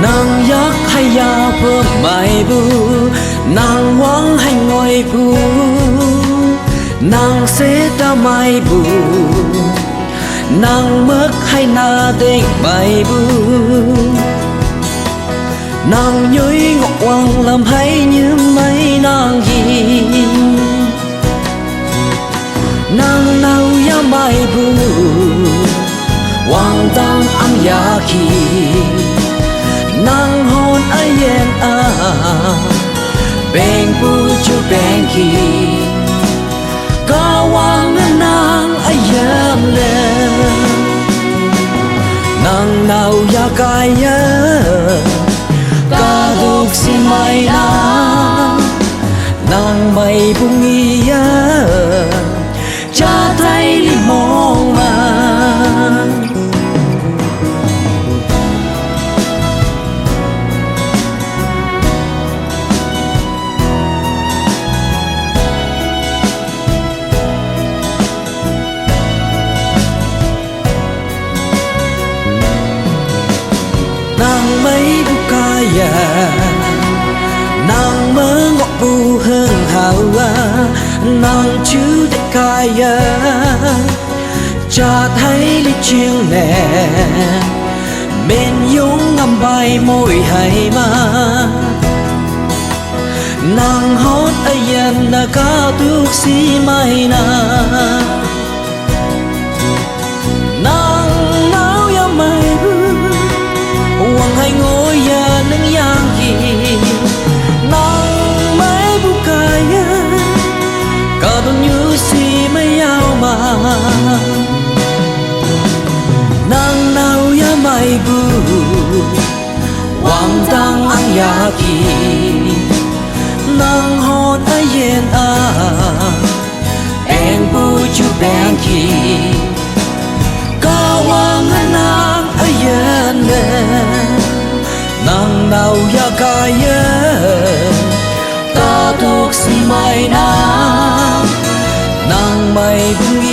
นางยักให้ยาเพิ่มไม่บูนางหวังให้งอยบูนางเสตาไม่บูนางเมึกให้นาเด้งไม่บูนางยุยงกวังลำให้ยืมไม่นางยีนางเนายาไม่บูวางตังอังยาคีนางฮอนไอเย็นอาเบงปูจูเบงคีก็วางนางไอเย็นเลยนางเนายากายเยก็ดุกสิไม่นางไม่บุงอีเยจะไทยลิมองมานางไม่บุกายานางเมืองกบูเฮิงหานางชื่อเด็กกายจะไทยลิเชียงแหน่เบนยงงำใบมวยให้มานางฮอดไอเย็นนะก้าวทุกสีไม่นานางหนาวยามไม่บูหวังให้งอยยานังยางกีนางไม่บุกายก็ต้องอยู่สีไม่ยาวมานางหนาวยาไม่บูหวังตังอังยากีนางฮอนไอเย็นอาแองบูจูแบงคีก็วางนางไอเย็นเนนางเนายากายตาทุกสิไม่นางไม่บุญ